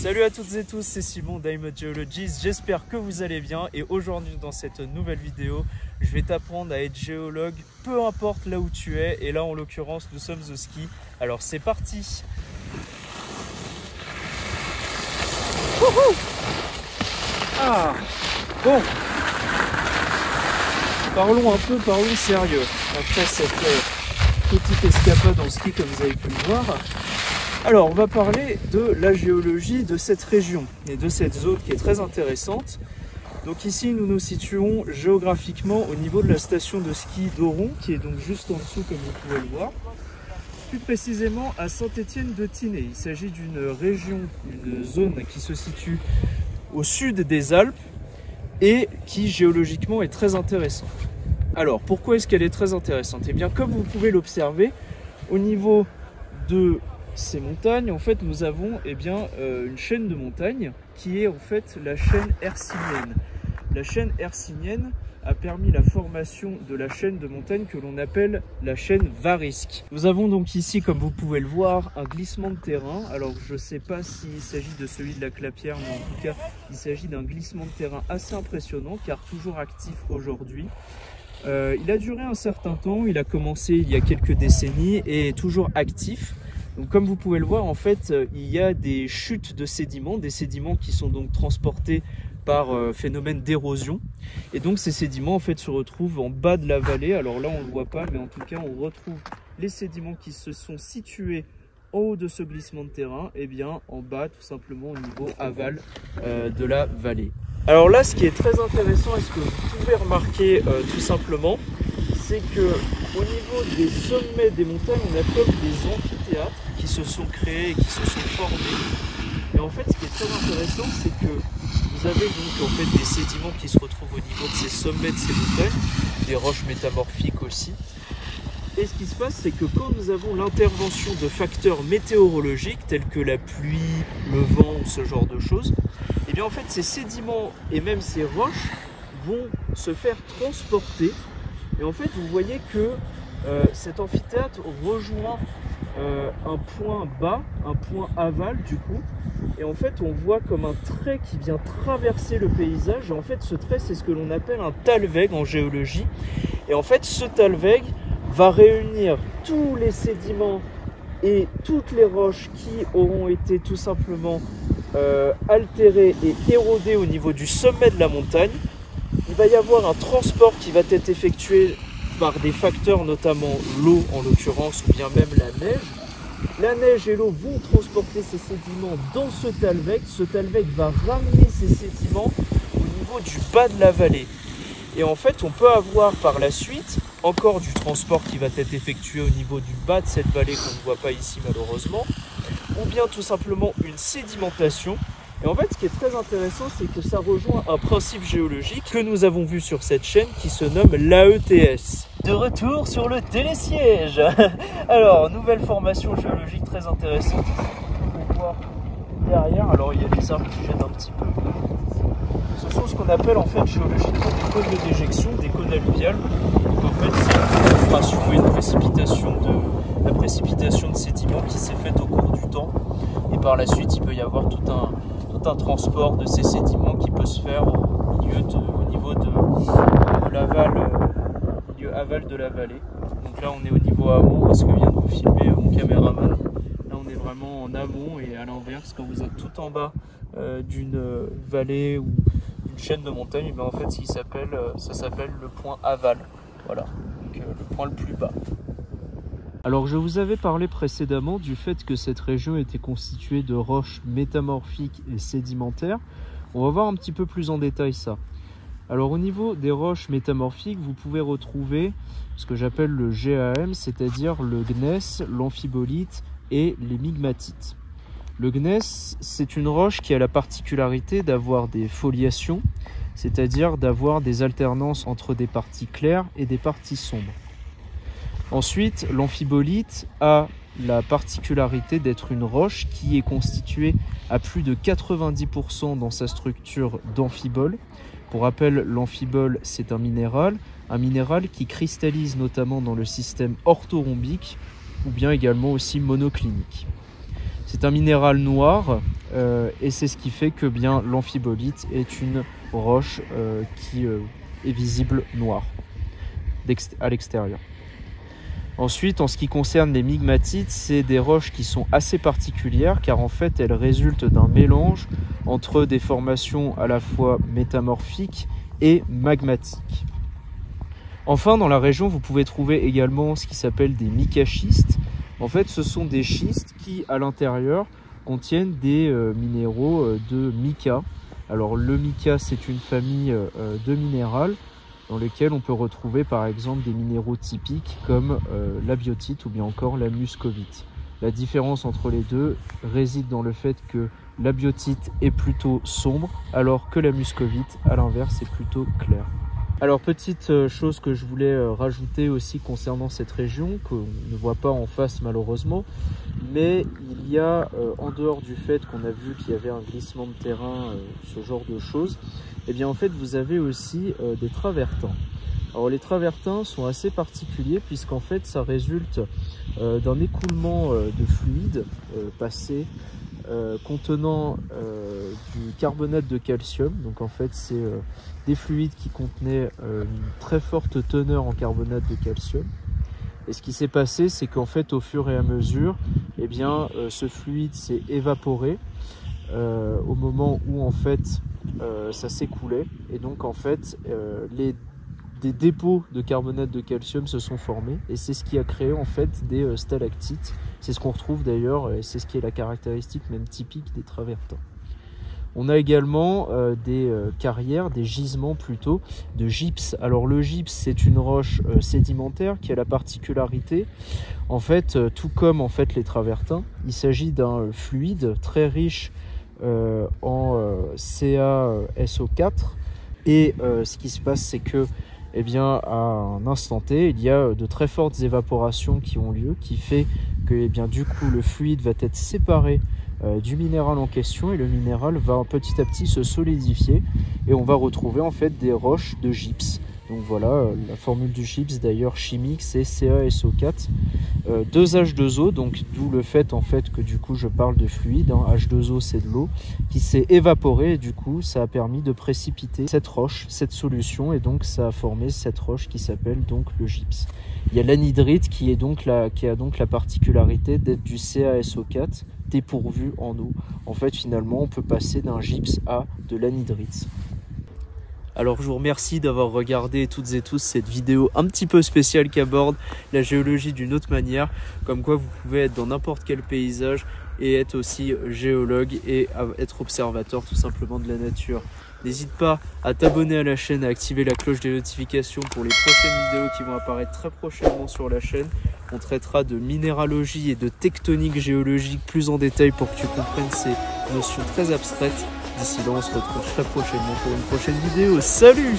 Salut à toutes et tous, c'est Simon d'Ime Geologist, j'espère que vous allez bien et aujourd'hui dans cette nouvelle vidéo, je vais t'apprendre à être géologue, peu importe là où tu es, et là en l'occurrence nous sommes au ski, alors c'est parti. Wouhou! Ah, bon, parlons sérieux, après cette petite escapade en ski comme vous avez pu le voir. Alors, on va parler de la géologie de cette région et de cette zone qui est très intéressante. Donc ici, nous nous situons géographiquement au niveau de la station de ski d'Oron, qui est donc juste en dessous, comme vous pouvez le voir. Plus précisément à Saint-Étienne-de-Tinée. Il s'agit d'une région, une zone qui se situe au sud des Alpes et qui géologiquement est très intéressante. Alors, pourquoi est-ce qu'elle est très intéressante? Eh bien, comme vous pouvez l'observer, au niveau de ces montagnes, en fait, nous avons une chaîne de montagnes qui est en fait la chaîne hercynienne. La chaîne hercynienne a permis la formation de la chaîne de montagnes que l'on appelle la chaîne varisque. Nous avons donc ici, comme vous pouvez le voir, un glissement de terrain. Alors, je ne sais pas s'il s'agit de celui de la Clapière, mais en tout cas, il s'agit d'un glissement de terrain assez impressionnant, car toujours actif aujourd'hui. Il a duré un certain temps, il a commencé il y a quelques décennies et est toujours actif. Donc, comme vous pouvez le voir, en fait, il y a des chutes de sédiments, des sédiments qui sont donc transportés par phénomène d'érosion. Et donc ces sédiments en fait se retrouvent en bas de la vallée. Alors là on ne le voit pas, mais en tout cas on retrouve les sédiments qui se sont situés en haut de ce glissement de terrain, et bien en bas tout simplement au niveau aval de la vallée. Alors là, ce qui est très intéressant et ce que vous pouvez remarquer tout simplement, c'est que au niveau des sommets des montagnes, on a comme des amphithéâtres qui se sont créés et qui se sont formés. Et en fait, ce qui est très intéressant, c'est que vous avez donc en fait des sédiments qui se retrouvent au niveau de ces sommets de ces montagnes, des roches métamorphiques aussi. Et ce qui se passe, c'est que quand nous avons l'intervention de facteurs météorologiques tels que la pluie, le vent ou ce genre de choses, et bien en fait ces sédiments et même ces roches vont se faire transporter. Et en fait, vous voyez que cet amphithéâtre rejoint un point bas, un point aval du coup. Et en fait, on voit comme un trait qui vient traverser le paysage. Et en fait, ce trait, c'est ce que l'on appelle un talweg en géologie. Et en fait, ce talweg va réunir tous les sédiments et toutes les roches qui auront été tout simplement altérées et érodées au niveau du sommet de la montagne. Il va y avoir un transport qui va être effectué par des facteurs, notamment l'eau en l'occurrence, ou bien même la neige. La neige et l'eau vont transporter ces sédiments dans ce talweg. Ce talweg va ramener ces sédiments au niveau du bas de la vallée. Et en fait, on peut avoir par la suite encore du transport qui va être effectué au niveau du bas de cette vallée qu'on ne voit pas ici malheureusement, ou bien tout simplement une sédimentation. Et en fait, ce qui est très intéressant, c'est que ça rejoint un principe géologique que nous avons vu sur cette chaîne qui se nomme l'AETS. De retour sur le télésiège. Alors, nouvelle formation géologique très intéressante. On peut voir derrière, alors il y a des arbres qui gênent un petit peu. Ce sont ce qu'on appelle en fait géologiquement des cônes de déjection, des cônes alluviales. Donc en fait, c'est une filtration et la précipitation de sédiments qui s'est faite au cours du temps. Et par la suite, il peut y avoir tout un transport de ces sédiments qui peut se faire au niveau de l'aval, aval de la vallée. Donc là on est au niveau amont, ce que vient de vous filmer mon caméraman. Là on est vraiment en amont, et à l'inverse, quand vous êtes tout en bas d'une vallée ou d'une chaîne de montagne, en fait ça s'appelle le point aval. Voilà, donc le point le plus bas. Alors je vous avais parlé précédemment du fait que cette région était constituée de roches métamorphiques et sédimentaires. On va voir un petit peu plus en détail ça. Alors au niveau des roches métamorphiques, vous pouvez retrouver ce que j'appelle le GAM, c'est-à-dire le gneiss, l'amphibolite et les migmatites. Le gneiss, c'est une roche qui a la particularité d'avoir des foliations, c'est-à-dire d'avoir des alternances entre des parties claires et des parties sombres. Ensuite, l'amphibolite a la particularité d'être une roche qui est constituée à plus de 90% dans sa structure d'amphibole. Pour rappel, l'amphibole, c'est un minéral qui cristallise notamment dans le système orthorhombique ou bien également aussi monoclinique. C'est un minéral noir et c'est ce qui fait que bien l'amphibolite est une roche qui est visible noire à l'extérieur. Ensuite, en ce qui concerne les migmatites, c'est des roches qui sont assez particulières car en fait elles résultent d'un mélange entre des formations à la fois métamorphiques et magmatiques. Enfin, dans la région, vous pouvez trouver également ce qui s'appelle des micaschistes. En fait, ce sont des schistes qui, à l'intérieur, contiennent des minéraux de mica. Alors, le mica, c'est une famille de minérales dans lesquels on peut retrouver par exemple des minéraux typiques comme la biotite ou bien encore la muscovite. La différence entre les deux réside dans le fait que la biotite est plutôt sombre alors que la muscovite à l'inverse est plutôt claire. Alors petite chose que je voulais rajouter aussi concernant cette région qu'on ne voit pas en face malheureusement, mais il y a en dehors du fait qu'on a vu qu'il y avait un glissement de terrain, ce genre de choses, et bien en fait vous avez aussi des travertins. Alors les travertins sont assez particuliers puisqu'en fait ça résulte d'un écoulement de fluide passé contenant du carbonate de calcium. Donc en fait c'est des fluides qui contenaient une très forte teneur en carbonate de calcium. Et ce qui s'est passé, c'est qu'en fait au fur et à mesure, eh bien, ce fluide s'est évaporé au moment où en fait ça s'écoulait. Et donc en fait des dépôts de carbonate de calcium se sont formés et c'est ce qui a créé en fait des stalactites. C'est ce qu'on retrouve d'ailleurs et c'est ce qui est la caractéristique même typique des travertins. On a également des carrières, des gisements plutôt, de gypse. Alors le gypse, c'est une roche sédimentaire qui a la particularité, en fait, tout comme en fait les travertins, il s'agit d'un fluide très riche en CaSO4 et ce qui se passe, c'est que eh bien, à un instant T, il y a de très fortes évaporations qui ont lieu, qui fait que eh bien, du coup, le fluide va être séparé du minéral en question et le minéral va petit à petit se solidifier et on va retrouver en fait des roches de gypse. Donc voilà, la formule du gypse d'ailleurs chimique c'est CaSO4, 2H2O, donc d'où le fait en fait que du coup je parle de fluide, hein. H2O c'est de l'eau qui s'est évaporée et du coup ça a permis de précipiter cette roche, cette solution et donc ça a formé cette roche qui s'appelle donc le gypse. Il y a l'anhydrite qui a donc la particularité d'être du CaSO4 dépourvu en eau. En fait finalement on peut passer d'un gypse à de l'anhydrite. Alors je vous remercie d'avoir regardé toutes et tous cette vidéo un petit peu spéciale qui aborde la géologie d'une autre manière, comme quoi vous pouvez être dans n'importe quel paysage et être aussi géologue et être observateur tout simplement de la nature. N'hésite pas à t'abonner à la chaîne, à activer la cloche des notifications pour les prochaines vidéos qui vont apparaître très prochainement sur la chaîne. On traitera de minéralogie et de tectonique géologique plus en détail pour que tu comprennes ces notions très abstraites. D'ici là, on se retrouve très prochainement pour une prochaine vidéo. Salut!